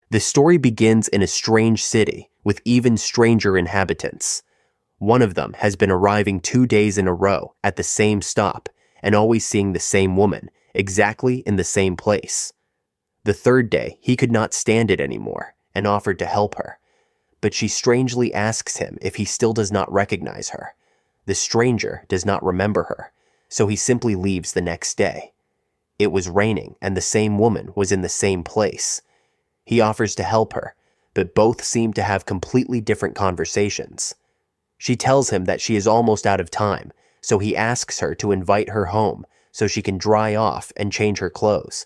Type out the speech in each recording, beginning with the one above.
The story begins in a strange city with even stranger inhabitants. One of them has been arriving 2 days in a row at the same stop and always seeing the same woman, exactly in the same place. The third day, he could not stand it anymore and offered to help her. But she strangely asks him if he still does not recognize her. The stranger does not remember her, so he simply leaves the next day. It was raining and the same woman was in the same place. He offers to help her, but both seem to have completely different conversations. She tells him that she is almost out of time, so he asks her to invite her home so she can dry off and change her clothes.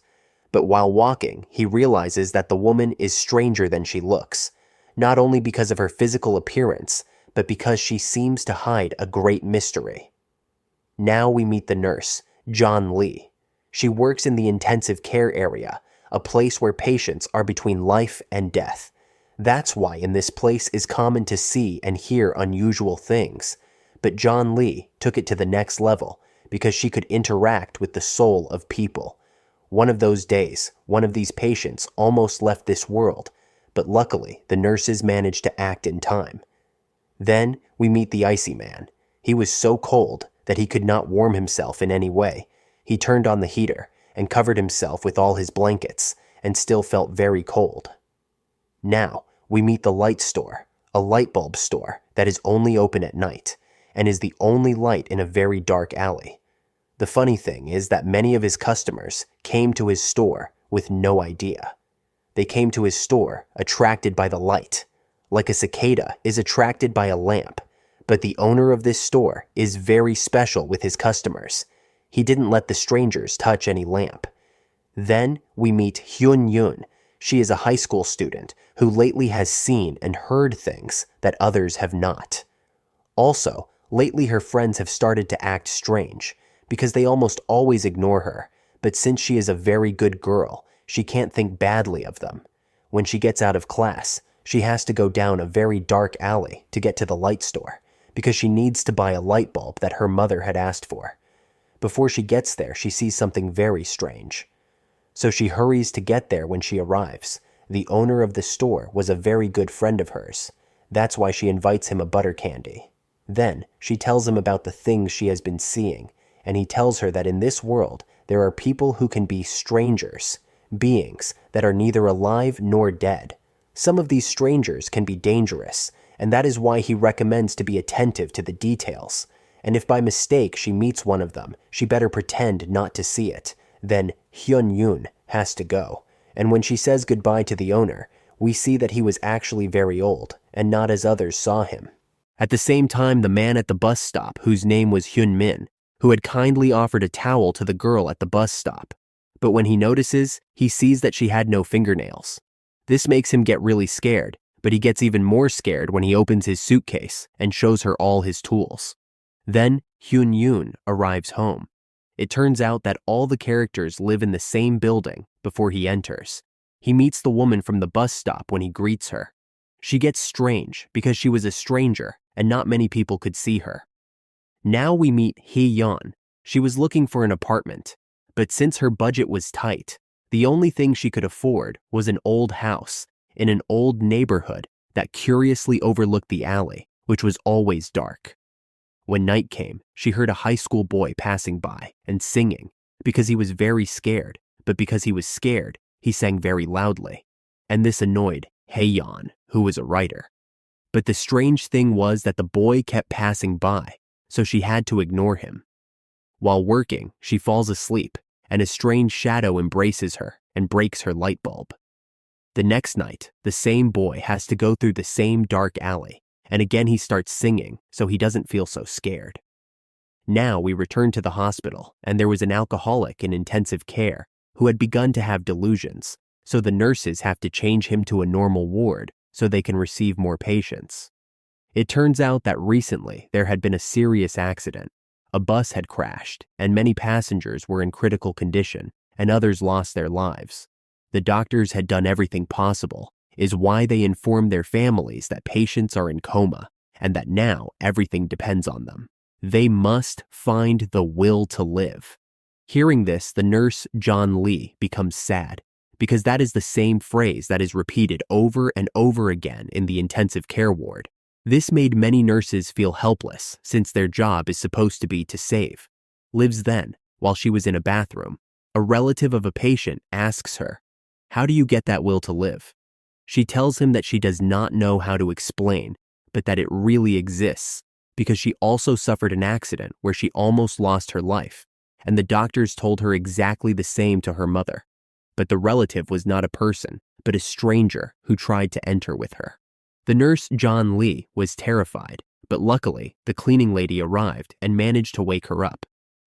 But while walking, he realizes that the woman is stranger than she looks, not only because of her physical appearance, but because she seems to hide a great mystery. Now we meet the nurse, John Lee. She works in the intensive care area, a place where patients are between life and death. That's why in this place is common to see and hear unusual things. But John Lee took it to the next level because she could interact with the soul of people. One of those days, one of these patients almost left this world, but luckily the nurses managed to act in time. Then we meet the icy man. He was so cold that he could not warm himself in any way. He turned on the heater and covered himself with all his blankets and still felt very cold. Now we meet the light store, a light bulb store that is only open at night and is the only light in a very dark alley. The funny thing is that many of his customers came to his store with no idea. They came to his store attracted by the light, like a cicada is attracted by a lamp. But the owner of this store is very special with his customers. He didn't let the strangers touch any lamp. Then we meet Hyun Ju. She is a high school student who lately has seen and heard things that others have not. Also, lately her friends have started to act strange because they almost always ignore her, but since she is a very good girl, she can't think badly of them. When she gets out of class, she has to go down a very dark alley to get to the light store because she needs to buy a light bulb that her mother had asked for. Before she gets there, she sees something very strange. So she hurries to get there when she arrives. The owner of the store was a very good friend of hers. That's why she invites him a butter candy. Then she tells him about the things she has been seeing, and he tells her that in this world there are people who can be strangers, beings that are neither alive nor dead. Some of these strangers can be dangerous, and that is why he recommends to be attentive to the details. And if by mistake she meets one of them, she better pretend not to see it. Then Hyun Ju has to go. And when she says goodbye to the owner, we see that he was actually very old, and not as others saw him. At the same time, the man at the bus stop, whose name was Hyun Min, who had kindly offered a towel to the girl at the bus stop. But when he notices, he sees that she had no fingernails. This makes him get really scared, but he gets even more scared when he opens his suitcase and shows her all his tools. Then Hyun Ju arrives home. It turns out that all the characters live in the same building before he enters. He meets the woman from the bus stop when he greets her. She gets strange because she was a stranger and not many people could see her. Now we meet Hee-yeon. She was looking for an apartment, but since her budget was tight, the only thing she could afford was an old house in an old neighborhood that curiously overlooked the alley, which was always dark. When night came, she heard a high school boy passing by and singing because he was very scared, but because he was scared, he sang very loudly. And this annoyed Hee-yeon, who was a writer. But the strange thing was that the boy kept passing by, so she had to ignore him. While working, she falls asleep, and a strange shadow embraces her and breaks her light bulb. The next night, the same boy has to go through the same dark alley, and again he starts singing so he doesn't feel so scared. Now we return to the hospital, and there was an alcoholic in intensive care who had begun to have delusions, so the nurses have to change him to a normal ward so they can receive more patients. It turns out that recently there had been a serious accident. A bus had crashed, and many passengers were in critical condition, and others lost their lives. The doctors had done everything possible, is why they informed their families that patients are in coma, and that now everything depends on them. They must find the will to live. Hearing this, the nurse John Lee becomes sad, because that is the same phrase that is repeated over and over again in the intensive care ward. This made many nurses feel helpless, since their job is supposed to be to save. Lives then, while she was in a bathroom, a relative of a patient asks her, "How do you get that will to live?" She tells him that she does not know how to explain, but that it really exists, because she also suffered an accident where she almost lost her life, and the doctors told her exactly the same to her mother. But the relative was not a person, but a stranger who tried to enter with her. The nurse John Lee was terrified, but luckily the cleaning lady arrived and managed to wake her up.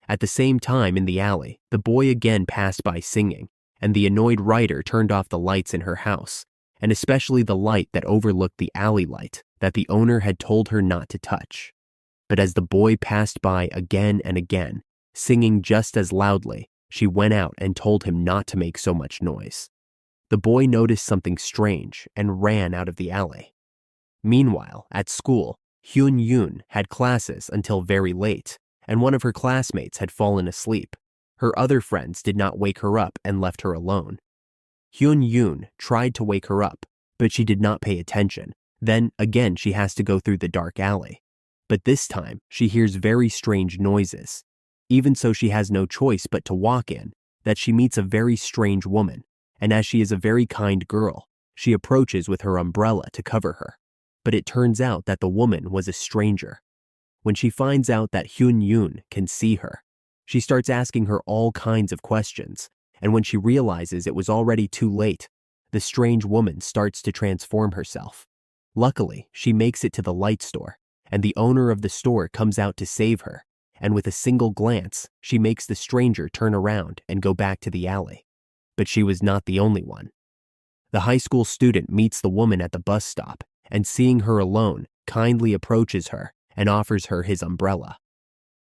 At the same time in the alley, the boy again passed by singing, and the annoyed writer turned off the lights in her house, and especially the light that overlooked the alley light that the owner had told her not to touch. But as the boy passed by again and again, singing just as loudly, she went out and told him not to make so much noise. The boy noticed something strange and ran out of the alley. Meanwhile, at school, Hyun Ju had classes until very late, and one of her classmates had fallen asleep. Her other friends did not wake her up and left her alone. Hyun Ju tried to wake her up, but she did not pay attention. Then, again, she has to go through the dark alley. But this time, she hears very strange noises. Even so, she has no choice but to walk in, that she meets a very strange woman, and as she is a very kind girl, she approaches with her umbrella to cover her. But it turns out that the woman was a stranger. When she finds out that Hyun Ju can see her, she starts asking her all kinds of questions, and when she realizes it was already too late, the strange woman starts to transform herself. Luckily, she makes it to the light store, and the owner of the store comes out to save her, and with a single glance, she makes the stranger turn around and go back to the alley. But she was not the only one. The high school student meets the woman at the bus stop, and seeing her alone, kindly approaches her and offers her his umbrella.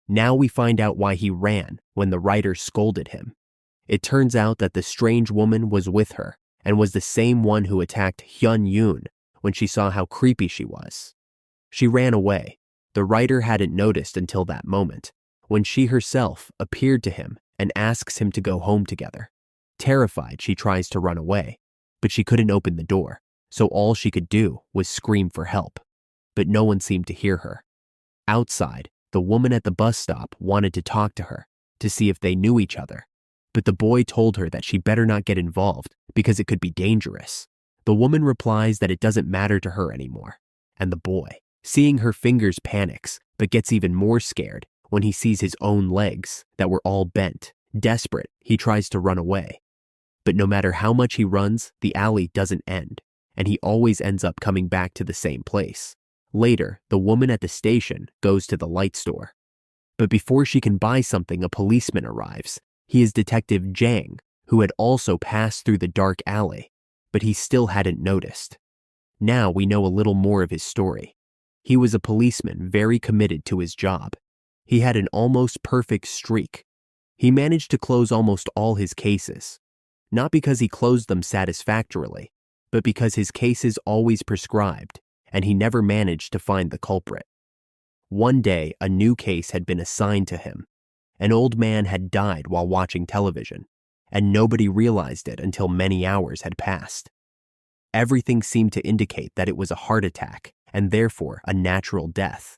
Now we find out why he ran when the writer scolded him. It turns out that the strange woman was with her and was the same one who attacked Hyun Ju when she saw how creepy she was. She ran away. The writer hadn't noticed until that moment, when she herself appeared to him and asks him to go home together. Terrified, she tries to run away, but she couldn't open the door, so all she could do was scream for help. But no one seemed to hear her. Outside, the woman at the bus stop wanted to talk to her, to see if they knew each other, but the boy told her that she better not get involved because it could be dangerous. The woman replies that it doesn't matter to her anymore, and the boy, seeing her fingers, panics, but gets even more scared when he sees his own legs that were all bent. Desperate, he tries to run away. But no matter how much he runs, the alley doesn't end, and he always ends up coming back to the same place. Later, the woman at the station goes to the light store. But before she can buy something, a policeman arrives. He is Detective Jang, who had also passed through the dark alley, but he still hadn't noticed. Now we know a little more of his story. He was a policeman very committed to his job. He had an almost perfect streak. He managed to close almost all his cases, not because he closed them satisfactorily, but because his cases always prescribed, and he never managed to find the culprit. One day, a new case had been assigned to him. An old man had died while watching television, and nobody realized it until many hours had passed. Everything seemed to indicate that it was a heart attack, and therefore a natural death.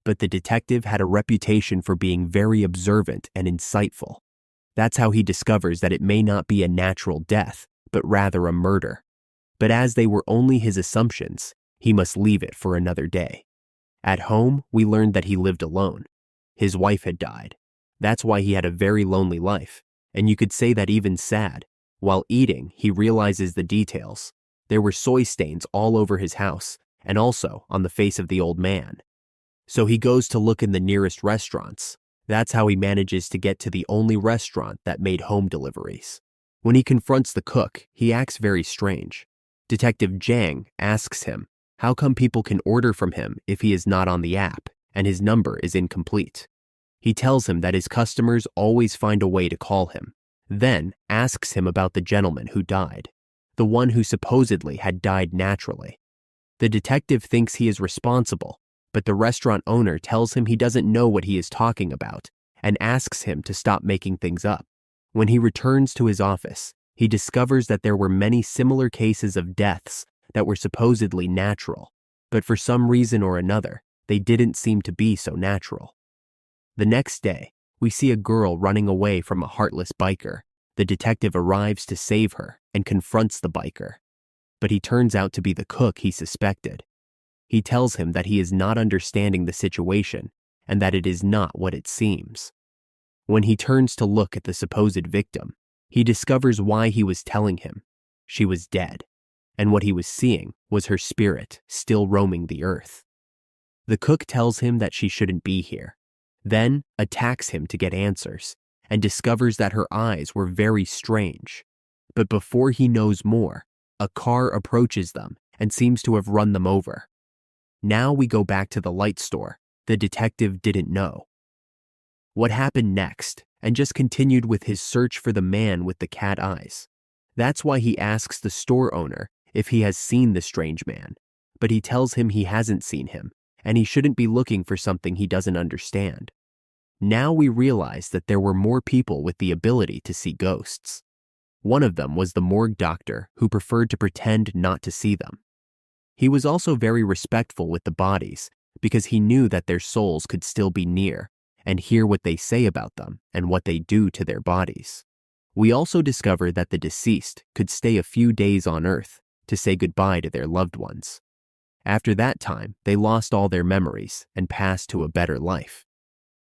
But the detective had a reputation for being very observant and insightful. That's how he discovers that it may not be a natural death, but rather a murder. But as they were only his assumptions, he must leave it for another day. At home, we learned that he lived alone. His wife had died. That's why he had a very lonely life, and you could say that even sad. While eating, he realizes the details. There were soy stains all over his house, and also on the face of the old man. So he goes to look in the nearest restaurants. That's how he manages to get to the only restaurant that made home deliveries. When he confronts the cook, he acts very strange. Detective Jang asks him, how come people can order from him if he is not on the app and his number is incomplete? He tells him that his customers always find a way to call him, then asks him about the gentleman who died, the one who supposedly had died naturally. The detective thinks he is responsible, but the restaurant owner tells him he doesn't know what he is talking about and asks him to stop making things up. When he returns to his office, he discovers that there were many similar cases of deaths that were supposedly natural, but for some reason or another, they didn't seem to be so natural. The next day, we see a girl running away from a heartless biker. The detective arrives to save her and confronts the biker, but he turns out to be the cook he suspected. He tells him that he is not understanding the situation and that it is not what it seems. When he turns to look at the supposed victim, he discovers why he was telling him. She was dead, and what he was seeing was her spirit still roaming the earth. The cook tells him that she shouldn't be here, then attacks him to get answers, and discovers that her eyes were very strange. But before he knows more, a car approaches them and seems to have run them over. Now we go back to the light store. The detective didn't know what happened next and just continued with his search for the man with the cat eyes. That's why he asks the store owner if he has seen the strange man, but he tells him he hasn't seen him and he shouldn't be looking for something he doesn't understand. Now we realize that there were more people with the ability to see ghosts. One of them was the morgue doctor who preferred to pretend not to see them. He was also very respectful with the bodies because he knew that their souls could still be near and hear what they say about them and what they do to their bodies. We also discovered that the deceased could stay a few days on Earth to say goodbye to their loved ones. After that time, they lost all their memories and passed to a better life.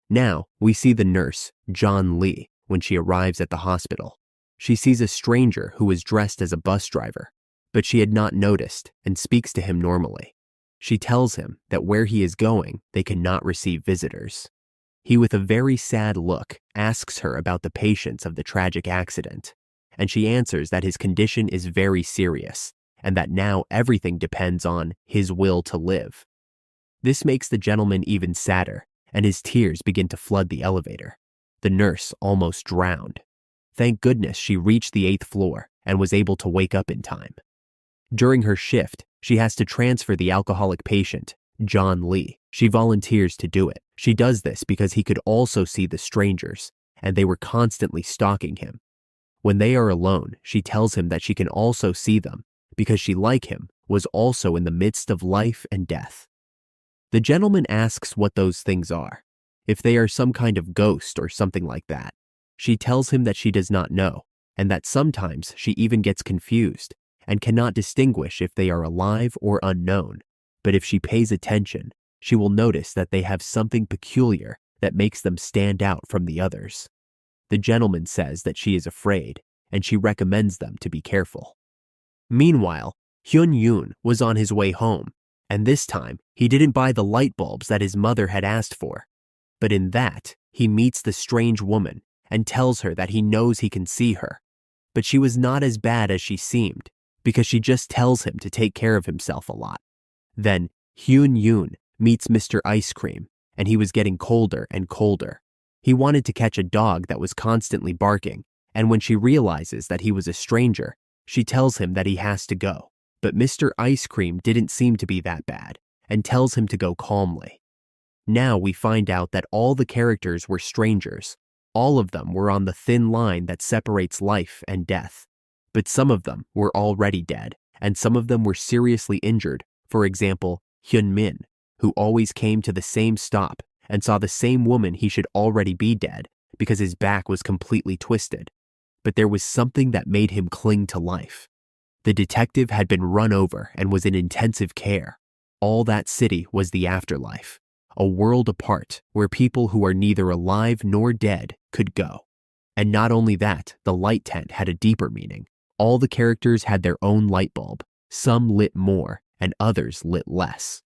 Now, we see the nurse, John Lee, when she arrives at the hospital. She sees a stranger who was dressed as a bus driver, but she had not noticed and speaks to him normally. She tells him that where he is going, they cannot receive visitors. He, with a very sad look, asks her about the patients of the tragic accident, and she answers that his condition is very serious and that now everything depends on his will to live. This makes the gentleman even sadder, and his tears begin to flood the elevator. The nurse almost drowned. Thank goodness she reached the 8th floor and was able to wake up in time. During her shift, she has to transfer the alcoholic patient, John Lee. She volunteers to do it. She does this because he could also see the strangers, and they were constantly stalking him. When they are alone, she tells him that she can also see them because she, like him, was also in the midst of life and death. The gentleman asks what those things are, if they are some kind of ghost or something like that. She tells him that she does not know, and that sometimes she even gets confused and cannot distinguish if they are alive or unknown. But if she pays attention, she will notice that they have something peculiar that makes them stand out from the others. The gentleman says that she is afraid, and she recommends them to be careful. Meanwhile, Hyun Ju was on his way home, and this time he didn't buy the light bulbs that his mother had asked for. But in that, he meets the strange woman and tells her that he knows he can see her. But she was not as bad as she seemed, because she just tells him to take care of himself a lot. Then Hyun Ju meets Mr. Ice Cream, and he was getting colder and colder. He wanted to catch a dog that was constantly barking, and when she realizes that he was a stranger, she tells him that he has to go. But Mr. Ice Cream didn't seem to be that bad, and tells him to go calmly. Now we find out that all the characters were strangers. All of them were on the thin line that separates life and death. But some of them were already dead, and some of them were seriously injured. For example, Hyun Min, who always came to the same stop and saw the same woman he should already be dead because his back was completely twisted. But there was something that made him cling to life. The detective had been run over and was in intensive care. All that city was the afterlife, a world apart where people who are neither alive nor dead could go. And not only that, the light tent had a deeper meaning. All the characters had their own light bulb. Some lit more, and others lit less.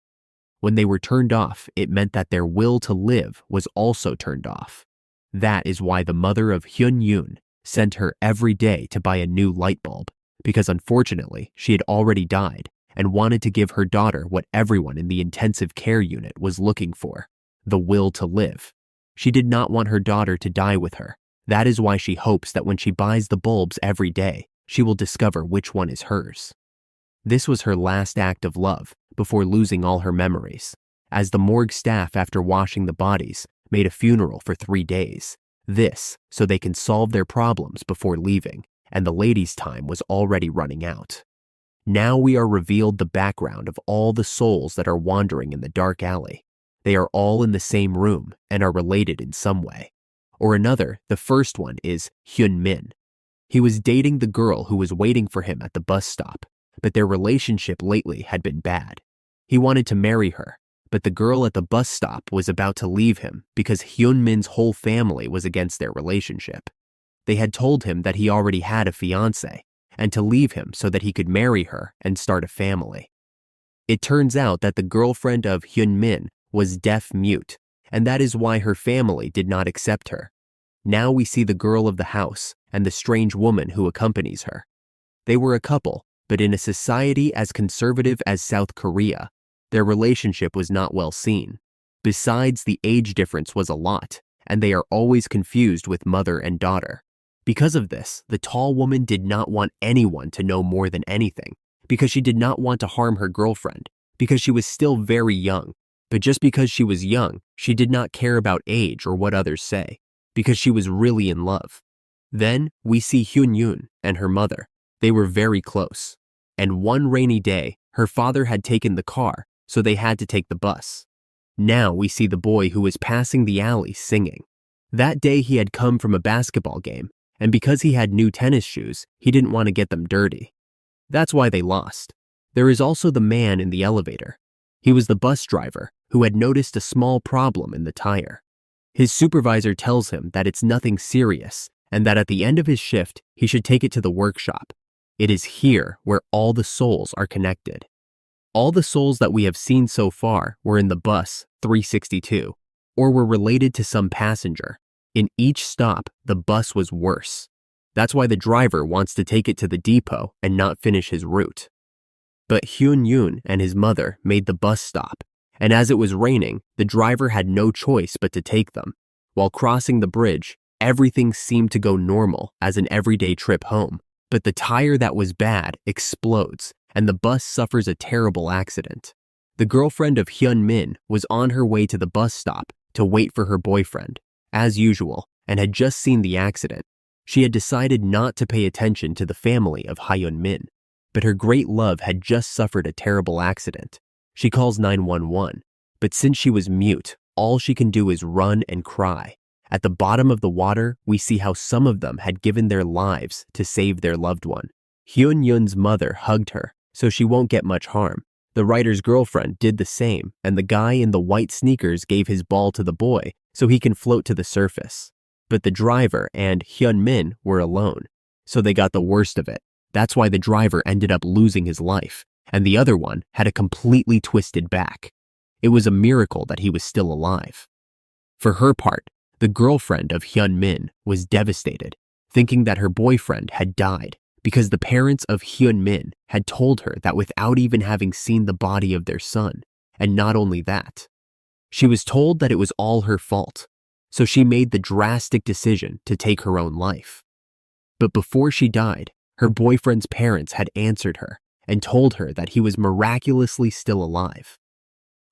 When they were turned off, it meant that their will to live was also turned off. That is why the mother of Hyun Yoon sent her every day to buy a new light bulb, because unfortunately she had already died and wanted to give her daughter what everyone in the intensive care unit was looking for, the will to live. She did not want her daughter to die with her. That is why she hopes that when she buys the bulbs every day, she will discover which one is hers. This was her last act of love before losing all her memories, as the morgue staff, after washing the bodies, made a funeral for 3 days. This so they can solve their problems before leaving, and the lady's time was already running out. Now we are revealed the background of all the souls that are wandering in the dark alley. They are all in the same room and are related in some way. Or another, the first one is Hyun Min. He was dating the girl who was waiting for him at the bus stop, but their relationship lately had been bad. He wanted to marry her, but the girl at the bus stop was about to leave him because Hyun Min's whole family was against their relationship. They had told him that he already had a fiancée and to leave him so that he could marry her and start a family. It turns out that the girlfriend of Hyun Min was deaf-mute, and that is why her family did not accept her. Now we see the girl of the house and the strange woman who accompanies her. They were a couple, but in a society as conservative as South Korea, their relationship was not well seen. Besides, the age difference was a lot, and they are always confused with mother and daughter. Because of this, the tall woman did not want anyone to know more than anything, because she did not want to harm her girlfriend, because she was still very young. But just because she was young, she did not care about age or what others say, because she was really in love. Then we see Hyun Yoon and her mother. They were very close. And one rainy day, her father had taken the car, so they had to take the bus. Now we see the boy who was passing the alley singing. That day he had come from a basketball game, and because he had new tennis shoes, he didn't want to get them dirty. That's why they lost. There is also the man in the elevator. He was the bus driver who had noticed a small problem in the tire. His supervisor tells him that it's nothing serious and that at the end of his shift, he should take it to the workshop. It is here where all the souls are connected. All the souls that we have seen so far were in the bus 362, or were related to some passenger. In each stop, the bus was worse. That's why the driver wants to take it to the depot and not finish his route. But Hyun Yoon and his mother made the bus stop, and as it was raining, the driver had no choice but to take them. While crossing the bridge, everything seemed to go normal as an everyday trip home, but the tire that was bad explodes, and the bus suffers a terrible accident. The girlfriend of Hyun Min was on her way to the bus stop to wait for her boyfriend, as usual, and had just seen the accident. She had decided not to pay attention to the family of Hyun Min, but her great love had just suffered a terrible accident. She calls 911, but since she was mute, all she can do is run and cry. At the bottom of the water, we see how some of them had given their lives to save their loved one. Hyun Yoon's mother hugged her, so she won't get much harm. The writer's girlfriend did the same, and the guy in the white sneakers gave his ball to the boy so he can float to the surface. But the driver and Hyun Min were alone, so they got the worst of it. That's why the driver ended up losing his life, and the other one had a completely twisted back. It was a miracle that he was still alive. For her part, the girlfriend of Hyun Min was devastated, thinking that her boyfriend had died because the parents of Hyun Min had told her that without even having seen the body of their son. And not only that, she was told that it was all her fault, so she made the drastic decision to take her own life. But before she died, her boyfriend's parents had answered her and told her that he was miraculously still alive.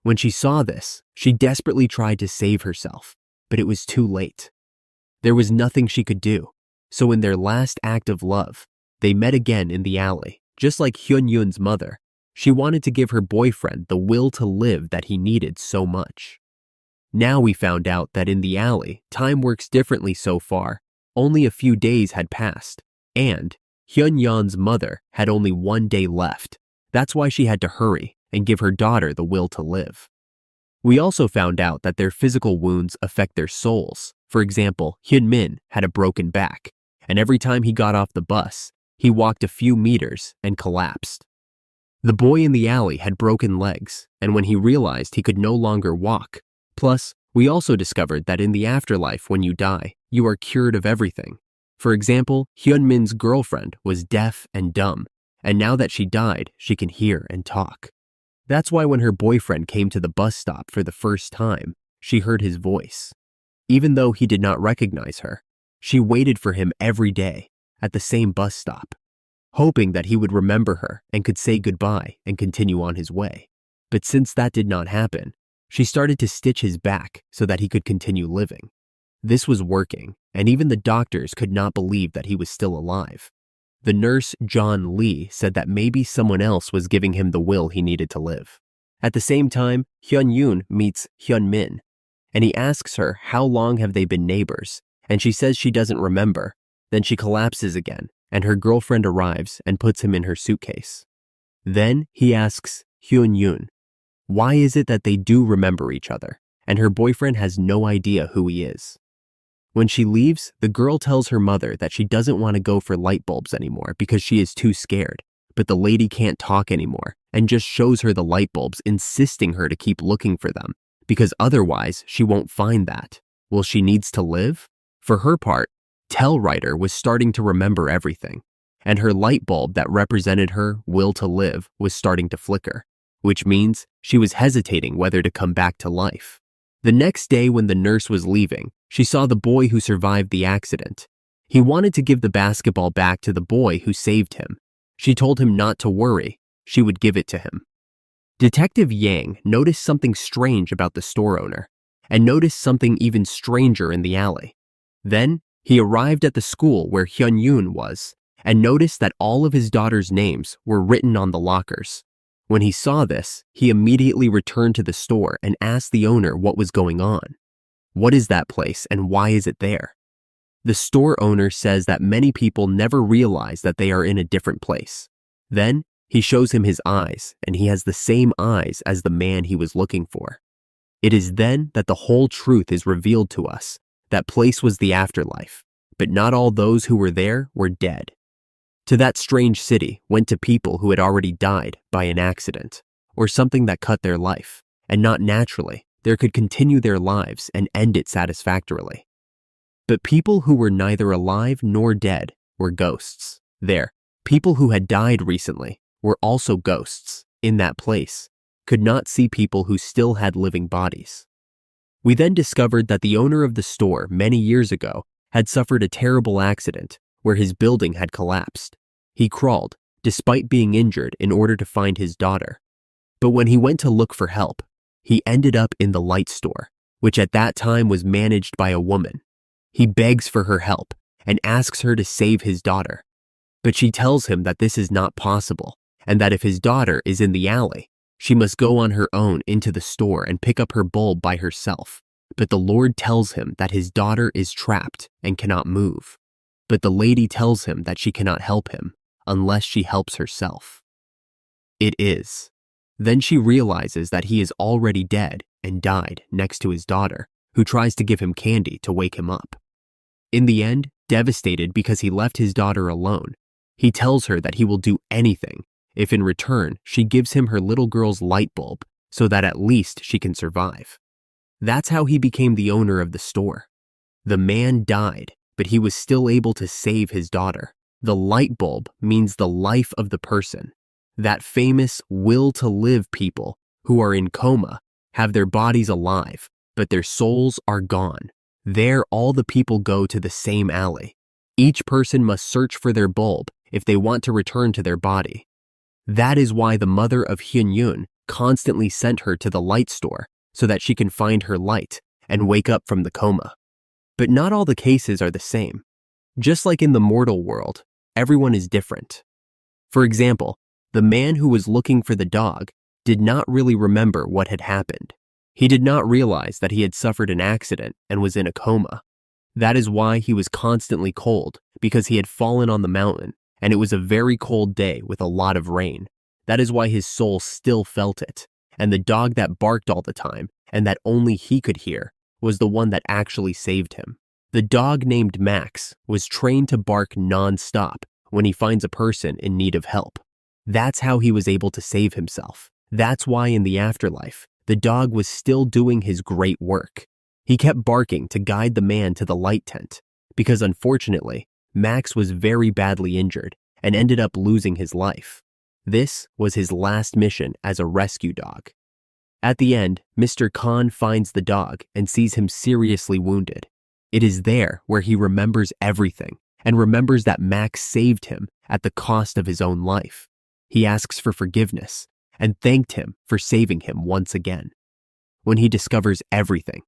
When she saw this, she desperately tried to save herself, but it was too late. There was nothing she could do, so in their last act of love, they met again in the alley. Just like Hyun Yoon's mother, she wanted to give her boyfriend the will to live that he needed so much. Now we found out that in the alley, time works differently so far. Only a few days had passed, and Hyun Yeon's mother had only 1 day left. That's why she had to hurry and give her daughter the will to live. We also found out that their physical wounds affect their souls. For example, Hyun Min had a broken back, and every time he got off the bus, he walked a few meters and collapsed. The boy in the alley had broken legs, and when he realized he could no longer walk. Plus, we also discovered that in the afterlife when you die, you are cured of everything. For example, Hyun-min's girlfriend was deaf and dumb, and now that she died, she can hear and talk. That's why when her boyfriend came to the bus stop for the first time, she heard his voice. Even though he did not recognize her, she waited for him every day at the same bus stop, hoping that he would remember her and could say goodbye and continue on his way. But since that did not happen, she started to stitch his back so that he could continue living. This was working, and even the doctors could not believe that he was still alive. The nurse, John Lee, said that maybe someone else was giving him the will he needed to live. At the same time, Hyun-yoon meets Hyun-min, and he asks her how long have they been neighbors, and she says she doesn't remember. Then she collapses again, and her girlfriend arrives and puts him in her suitcase. Then he asks Hyun-yoon, why is it that they do remember each other, and her boyfriend has no idea who he is? When she leaves, the girl tells her mother that she doesn't want to go for light bulbs anymore because she is too scared, but the lady can't talk anymore and just shows her the light bulbs, insisting her to keep looking for them because otherwise she won't find that. Well, she needs to live? For her part, Tellwriter was starting to remember everything, and her light bulb that represented her will to live was starting to flicker, which means she was hesitating whether to come back to life. The next day when the nurse was leaving, she saw the boy who survived the accident. He wanted to give the basketball back to the boy who saved him. She told him not to worry, she would give it to him. Detective Yang noticed something strange about the store owner, and noticed something even stranger in the alley. Then, he arrived at the school where Hyun-yoon was, and noticed that all of his daughter's names were written on the lockers. When he saw this, he immediately returned to the store and asked the owner what was going on. What is that place and why is it there? The store owner says that many people never realize that they are in a different place. Then, he shows him his eyes, and he has the same eyes as the man he was looking for. It is then that the whole truth is revealed to us. That place was the afterlife, but not all those who were there were dead. To that strange city went to people who had already died by an accident, or something that cut their life, and not naturally, there could continue their lives and end it satisfactorily. But people who were neither alive nor dead were ghosts. There, people who had died recently were also ghosts in that place, could not see people who still had living bodies. We then discovered that the owner of the store many years ago had suffered a terrible accident where his building had collapsed. He crawled, despite being injured, in order to find his daughter. But when he went to look for help, he ended up in the light store, which at that time was managed by a woman. He begs for her help and asks her to save his daughter. But she tells him that this is not possible, and that if his daughter is in the alley, she must go on her own into the store and pick up her bulb by herself. But the Lord tells him that his daughter is trapped and cannot move. But the lady tells him that she cannot help him unless she helps herself. It is. Then she realizes that he is already dead and died next to his daughter, who tries to give him candy to wake him up. In the end, devastated because he left his daughter alone, he tells her that he will do anything if in return she gives him her little girl's light bulb so that at least she can survive. That's how he became the owner of the store. The man died, but he was still able to save his daughter. The light bulb means the life of the person. That famous will to live people who are in coma have their bodies alive, but their souls are gone. There all the people go to the same alley. Each person must search for their bulb if they want to return to their body. That is why the mother of Hyun-yoon constantly sent her to the light store so that she can find her light and wake up from the coma. But not all the cases are the same. Just like in the mortal world, everyone is different. For example, the man who was looking for the dog did not really remember what had happened. He did not realize that he had suffered an accident and was in a coma. That is why he was constantly cold, because he had fallen on the mountain, and it was a very cold day with a lot of rain. That is why his soul still felt it, and the dog that barked all the time, and that only he could hear, was the one that actually saved him. The dog named Max was trained to bark non-stop when he finds a person in need of help. That's how he was able to save himself. That's why in the afterlife, the dog was still doing his great work. He kept barking to guide the man to the light tent, because unfortunately, Max was very badly injured and ended up losing his life. This was his last mission as a rescue dog. At the end, Mr. Khan finds the dog and sees him seriously wounded. It is there where he remembers everything and remembers that Max saved him at the cost of his own life. He asks for forgiveness and thanked him for saving him once again. When he discovers everything,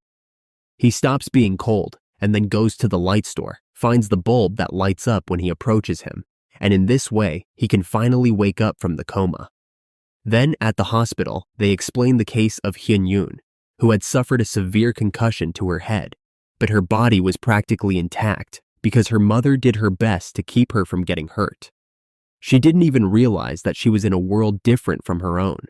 he stops being cold and then goes to the light store, finds the bulb that lights up when he approaches him, and in this way, he can finally wake up from the coma. Then at the hospital, they explain the case of Hyun Ju, who had suffered a severe concussion to her head, but her body was practically intact because her mother did her best to keep her from getting hurt. She didn't even realize that she was in a world different from her own.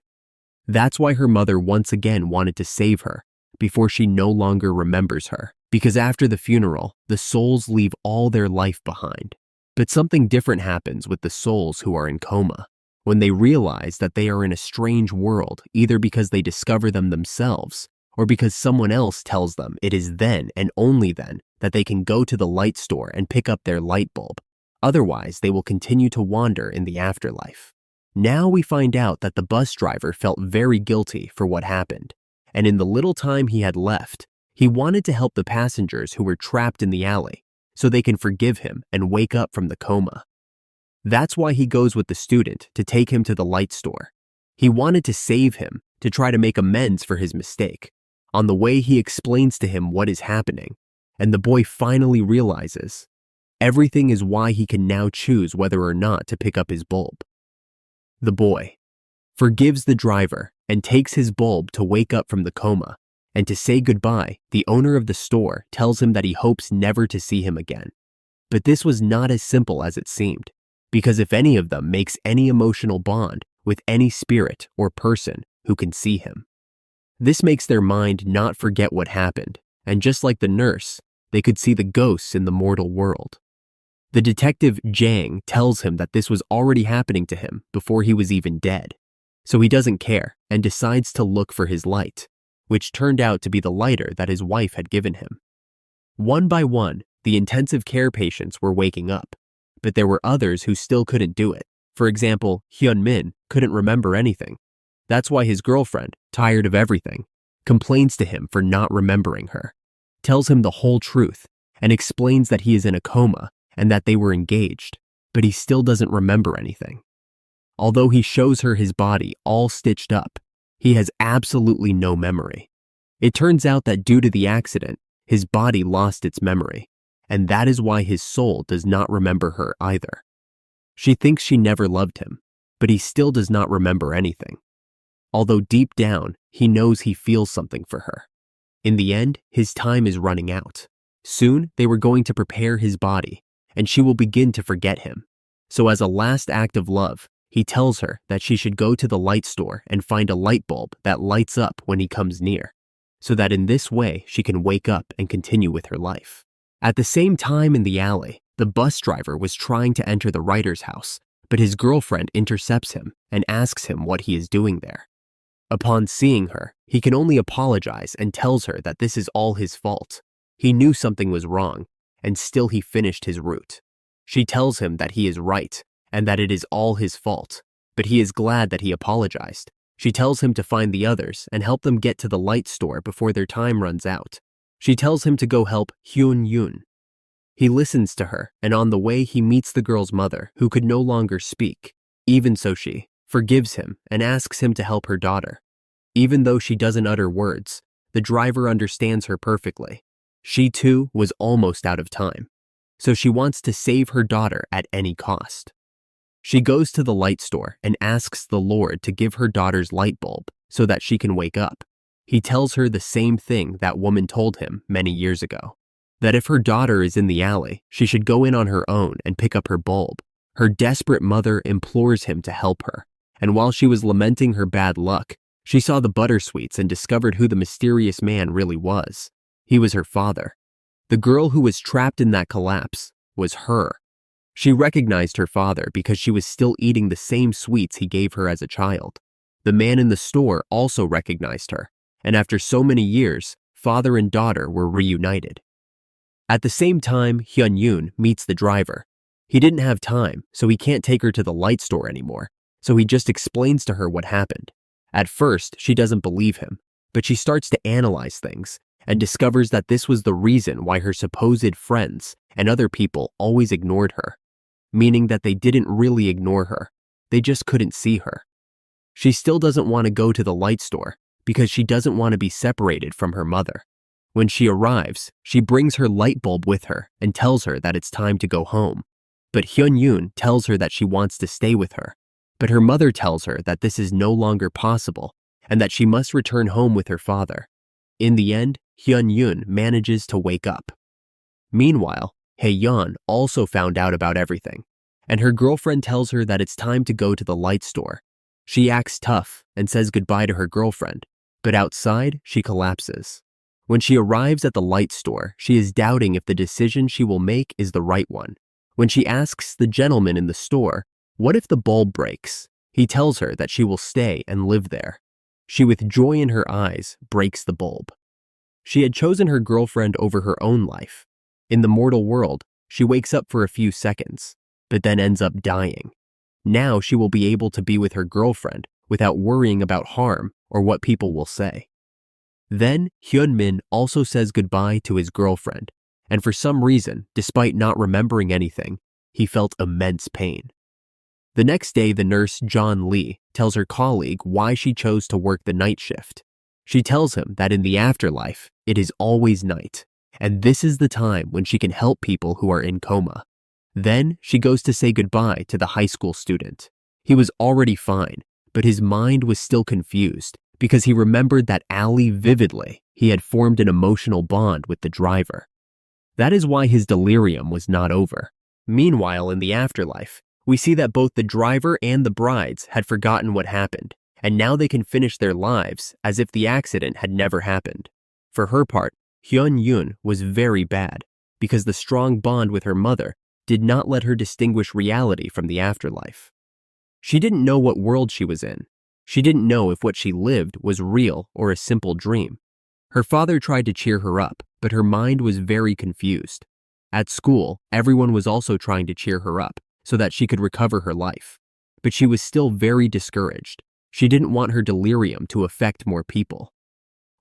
That's why her mother once again wanted to save her before she no longer remembers her, because after the funeral, the souls leave all their life behind. But something different happens with the souls who are in coma. When they realize that they are in a strange world, either because they discover them themselves or because someone else tells them it is then and only then that they can go to the light store and pick up their light bulb. Otherwise, they will continue to wander in the afterlife. Now we find out that the bus driver felt very guilty for what happened, and in the little time he had left, he wanted to help the passengers who were trapped in the alley so they can forgive him and wake up from the coma. That's why he goes with the student to take him to the light store. He wanted to save him, to try to make amends for his mistake. On the way, he explains to him what is happening, and the boy finally realizes everything is why he can now choose whether or not to pick up his bulb. The boy forgives the driver and takes his bulb to wake up from the coma, and to say goodbye, the owner of the store tells him that he hopes never to see him again. But this was not as simple as it seemed, because if any of them makes any emotional bond with any spirit or person who can see him, this makes their mind not forget what happened, and just like the nurse, they could see the ghosts in the mortal world. The detective Jang tells him that this was already happening to him before he was even dead, so he doesn't care and decides to look for his light, which turned out to be the lighter that his wife had given him. One by one, the intensive care patients were waking up, but there were others who still couldn't do it. For example, Hyun Min couldn't remember anything. That's why his girlfriend, tired of everything, complains to him for not remembering her, tells him the whole truth, and explains that he is in a coma and that they were engaged, but he still doesn't remember anything. Although he shows her his body all stitched up, he has absolutely no memory. It turns out that due to the accident, his body lost its memory, and that is why his soul does not remember her either. She thinks she never loved him, but he still does not remember anything. Although deep down, he knows he feels something for her. In the end, his time is running out. Soon, they were going to prepare his body, and she will begin to forget him. So as a last act of love, he tells her that she should go to the light store and find a light bulb that lights up when he comes near, so that in this way she can wake up and continue with her life. At the same time in the alley, the bus driver was trying to enter the writer's house, but his girlfriend intercepts him and asks him what he is doing there. Upon seeing her, he can only apologize and tells her that this is all his fault. He knew something was wrong, and still he finished his route. She tells him that he is right and that it is all his fault, but he is glad that he apologized. She tells him to find the others and help them get to the light store before their time runs out. She tells him to go help Hyun Ju. He listens to her, and on the way he meets the girl's mother, who could no longer speak. Even so, she forgives him and asks him to help her daughter. Even though she doesn't utter words, the driver understands her perfectly. She too was almost out of time, so she wants to save her daughter at any cost. She goes to the light store and asks the Lord to give her daughter's light bulb so that she can wake up. He tells her the same thing that woman told him many years ago, that if her daughter is in the alley, she should go in on her own and pick up her bulb. Her desperate mother implores him to help her, and while she was lamenting her bad luck, she saw the buttersweets and discovered who the mysterious man really was. He was her father. The girl who was trapped in that collapse was her. She recognized her father because she was still eating the same sweets he gave her as a child. The man in the store also recognized her, and after so many years, father and daughter were reunited. At the same time, Hyun Yoon meets the driver. He didn't have time, so he can't take her to the light store anymore, so he just explains to her what happened. At first, she doesn't believe him, but she starts to analyze things and discovers that this was the reason why her supposed friends and other people always ignored her, meaning that they didn't really ignore her, they just couldn't see her. She still doesn't want to go to the light store because she doesn't want to be separated from her mother. When she arrives, she brings her light bulb with her and tells her that it's time to go home. But Hyun Yoon tells her that she wants to stay with her. But her mother tells her that this is no longer possible and that she must return home with her father. In the end, Hyun Yoon manages to wake up. Meanwhile, Hae-yeon also found out about everything, and her girlfriend tells her that it's time to go to the light store. She acts tough and says goodbye to her girlfriend, but outside, she collapses. When she arrives at the light store, she is doubting if the decision she will make is the right one. When she asks the gentleman in the store, what if the bulb breaks? He tells her that she will stay and live there. She, with joy in her eyes, breaks the bulb. She had chosen her girlfriend over her own life. In the mortal world, she wakes up for a few seconds, but then ends up dying. Now she will be able to be with her girlfriend without worrying about harm or what people will say. Then Hyun-min also says goodbye to his girlfriend, and for some reason, despite not remembering anything, he felt immense pain. The next day, the nurse John Lee tells her colleague why she chose to work the night shift. She tells him that in the afterlife, it is always night, and this is the time when she can help people who are in coma. Then she goes to say goodbye to the high school student. He was already fine, but his mind was still confused because he remembered that Ali vividly. He had formed an emotional bond with the driver. That is why his delirium was not over. Meanwhile, in the afterlife, we see that both the driver and the brides had forgotten what happened, and now they can finish their lives as if the accident had never happened. For her part, Hyun Yoon was very bad because the strong bond with her mother did not let her distinguish reality from the afterlife. She didn't know what world she was in. She didn't know if what she lived was real or a simple dream. Her father tried to cheer her up, but her mind was very confused. At school, everyone was also trying to cheer her up so that she could recover her life. But she was still very discouraged. She didn't want her delirium to affect more people.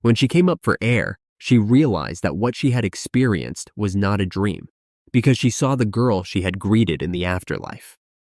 When she came up for air, she realized that what she had experienced was not a dream, because she saw the girl she had greeted in the afterlife.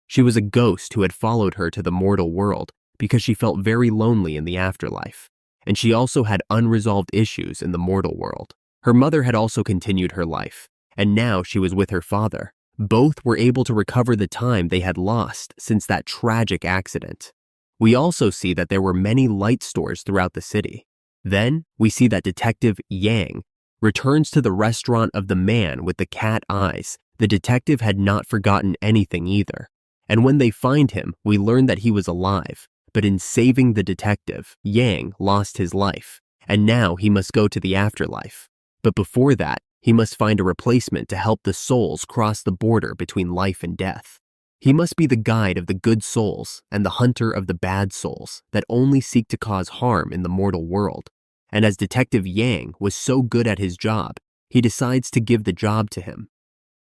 She was a ghost who had followed her to the mortal world because she felt very lonely in the afterlife, and she also had unresolved issues in the mortal world. Her mother had also continued her life, and now she was with her father. Both were able to recover the time they had lost since that tragic accident. We also see that there were many light stores throughout the city. Then we see that Detective Yang returns to the restaurant of the man with the cat eyes. The detective had not forgotten anything either. And when they find him, we learn that he was alive. But in saving the detective, Yang lost his life, and now he must go to the afterlife. But before that, he must find a replacement to help the souls cross the border between life and death. He must be the guide of the good souls and the hunter of the bad souls that only seek to cause harm in the mortal world. And as Detective Yang was so good at his job, he decides to give the job to him.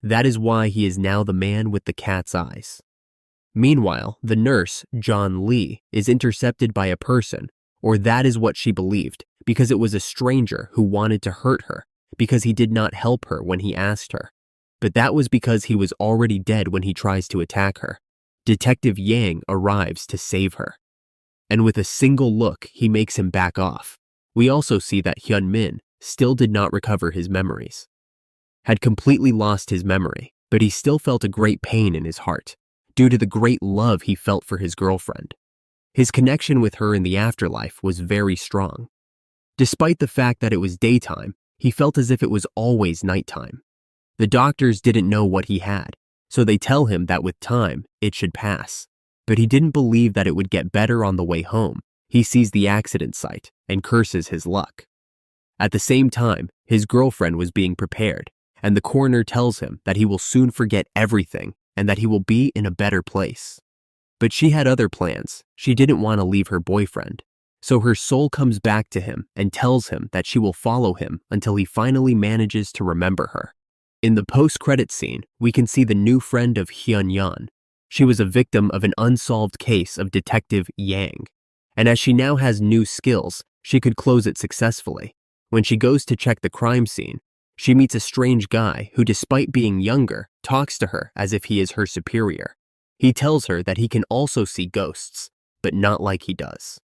That is why he is now the man with the cat's eyes. Meanwhile, the nurse, John Lee, is intercepted by a person, or that is what she believed, because it was a stranger who wanted to hurt her, because he did not help her when he asked her. But that was because he was already dead when he tries to attack her. Detective Yang arrives to save her. And with a single look, he makes him back off. We also see that Hyun-min still did not recover his memories. Had completely lost his memory, but he still felt a great pain in his heart, due to the great love he felt for his girlfriend. His connection with her in the afterlife was very strong. Despite the fact that it was daytime, he felt as if it was always nighttime. The doctors didn't know what he had, so they tell him that with time, it should pass. But he didn't believe that it would get better on the way home. He sees the accident site and curses his luck. At the same time, his girlfriend was being prepared, and the coroner tells him that he will soon forget everything and that he will be in a better place. But she had other plans. She didn't want to leave her boyfriend. So her soul comes back to him and tells him that she will follow him until he finally manages to remember her. In the post-credit scene, we can see the new friend of Hyun Ju. She was a victim of an unsolved case of Detective Yang. And as she now has new skills, she could close it successfully. When she goes to check the crime scene, she meets a strange guy who, despite being younger, talks to her as if he is her superior. He tells her that he can also see ghosts, but not like he does.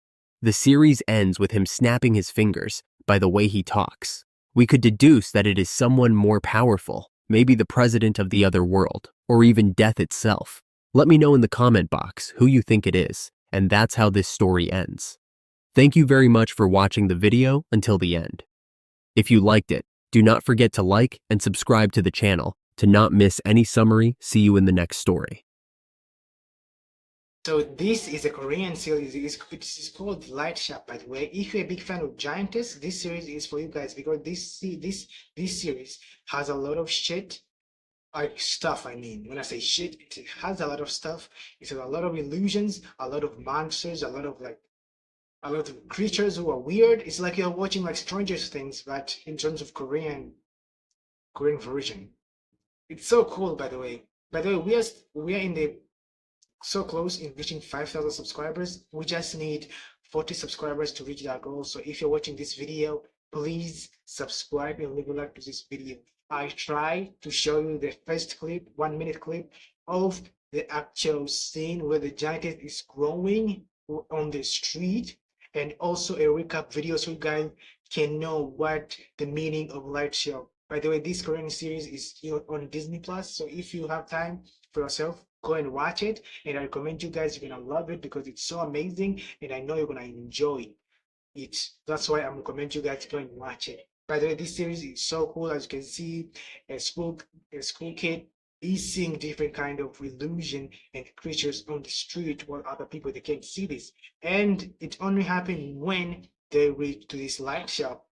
The series ends with him snapping his fingers by the way he talks. We could deduce that it is someone more powerful, maybe the president of the other world, or even death itself. Let me know in the comment box who you think it is, and that's how this story ends. Thank you very much for watching the video until the end. If you liked it, do not forget to like and subscribe to the channel to not miss any summary. See you in the next story. So this is a Korean series. It's called Light Shop, by the way. If you're a big fan of Giantess, this series is for you guys, because this series has a lot of shit, like stuff. I mean, when I say shit, it has a lot of stuff. It has a lot of illusions, a lot of monsters, a lot of creatures who are weird. It's like you're watching like Stranger Things, but in terms of Korean version. It's so cool, by the way. By the way, we are in the so close in reaching 5,000 subscribers. We just need 40 subscribers to reach that goal. So if you're watching this video, please subscribe and leave a like to this video. I try to show you the first clip, 1-minute clip of the actual scene where the giantess is growing on the street, and also a recap video so you guys can know what the meaning of light show. By the way, this Korean series is on Disney Plus, so if you have time for yourself, go and watch it, and I recommend you guys. You're gonna love it because it's so amazing, and I know you're gonna enjoy it. That's why I'm recommend you guys to go and watch it. By the way, this series is so cool. As you can see, a school kid is seeing different kind of illusion and creatures on the street, while other people, they can't see this, and it only happened when they reach to this light shop.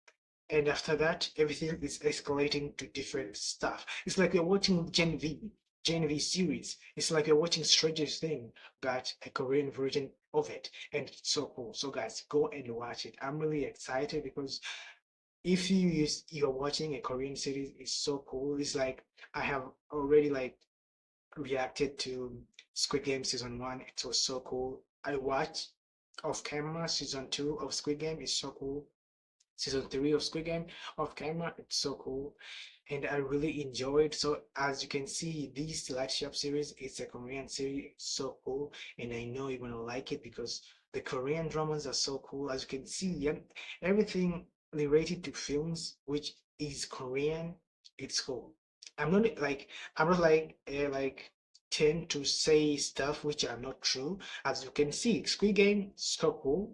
And after that, everything is escalating to different stuff. It's like you're watching Gen V series. It's like you're watching Stranger Things, but a Korean version of it, and it's so cool. So guys, go and watch it. I'm really excited because if you're watching a Korean series, it's so cool. It's like I have already like reacted to Squid Game season 1. It was so cool. I watched off camera season 2 of Squid Game. It's so cool. Season 3 of Squid Game off camera, it's so cool, and I really enjoyed. So as you can see, this light shop series, it's a Korean series. It's so cool, and I know you're gonna like it because the Korean dramas are so cool. As you can see, everything related to films which is Korean, it's cool. I'm not like tend to say stuff which are not true. As you can see, Squid Game, so cool.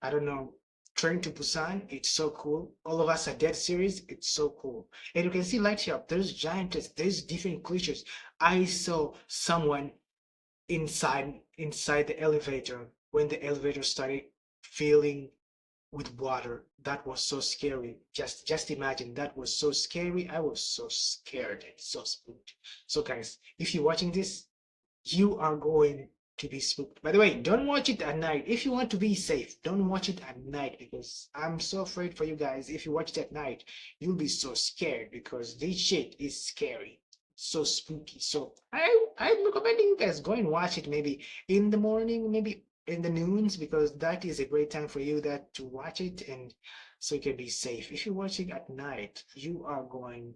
I don't know, Train to Busan, it's so cool. All of Us Are Dead series, it's so cool. And you can see Light Shop, there's giantess, there's different creatures. I saw someone inside the elevator when the elevator started filling with water. That was so scary. Just imagine, that was so scary. I was so scared and so spooked. So guys, if you're watching this, you are going to be spooked. By the way, don't watch it at night. If you want to be safe, don't watch it at night, because I'm so afraid for you guys. If you watch it at night, you'll be so scared because this shit is scary, so spooky. So I'm recommending you guys go and watch it maybe in the morning, maybe in the noons, because that is a great time for you that to watch it, and so you can be safe. If you watch it at night, you are going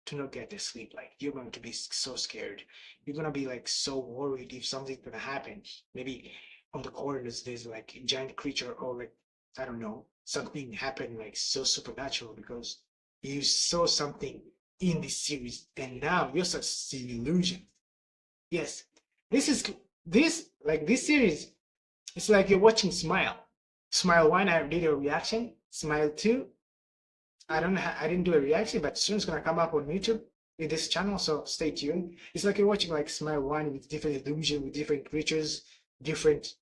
to not get to sleep. Like, you're going to be so scared. You're gonna be like so worried if something's gonna happen. Maybe on the corners there's like a giant creature, or like, I don't know, something happened like so supernatural because you saw something in this series, and now you're such an illusion. Yes, this series. It's like you're watching Smile. Smile 1, I did a reaction. Smile 2, I didn't do a reaction, but soon it's gonna come up on YouTube with this channel, so stay tuned. It's like you're watching like Smile 1 with different illusion, with different creatures, different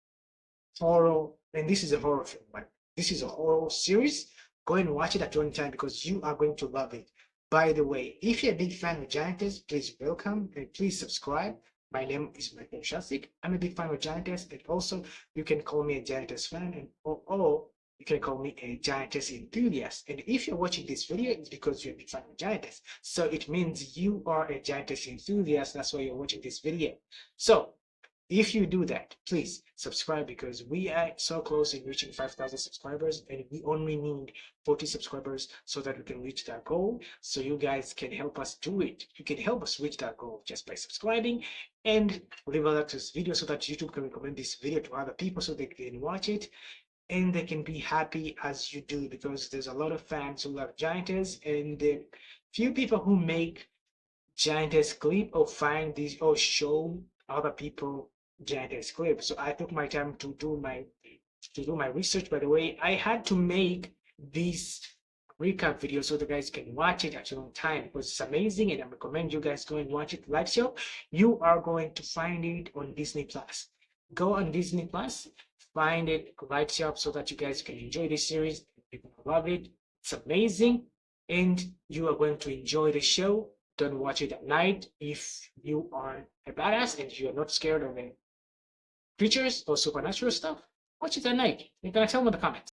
horror, and this is a horror film. Like, this is a horror series. Go and watch it at your own time because you are going to love it. By the way, if you're a big fan of Giantess, please welcome and please subscribe. My name is Michael Shasik. I'm a big fan of Giantess, and also you can call me a Giantess fan, and or you can call me a Giantess enthusiast. And if you're watching this video, it's because you're a big fan of Giantess. So it means you are a Giantess enthusiast. That's why you're watching this video. So if you do that, please subscribe, because we are so close in reaching 5,000 subscribers, and we only need 40 subscribers so that we can reach that goal. So you guys can help us do it. You can help us reach that goal just by subscribing and leave a like to this video so that YouTube can recommend this video to other people so they can watch it and they can be happy as you do, because there's a lot of fans who love Giantess, and the few people who make Giantess clip or find these or show other people Giantess clip. So I took my time to do my research. By the way, I had to make this recap video so the guys can watch it at your own time, because it's amazing, and I recommend you guys go and watch it. Light show, you are going to find it on Disney Plus. Go on Disney Plus, find it, Light Show, so that you guys can enjoy this series. People love it. It's amazing, and you are going to enjoy the show. Don't watch it at night if you are a badass and you're not scared of creatures or supernatural stuff. Watch it at night. You can tell me in the comments.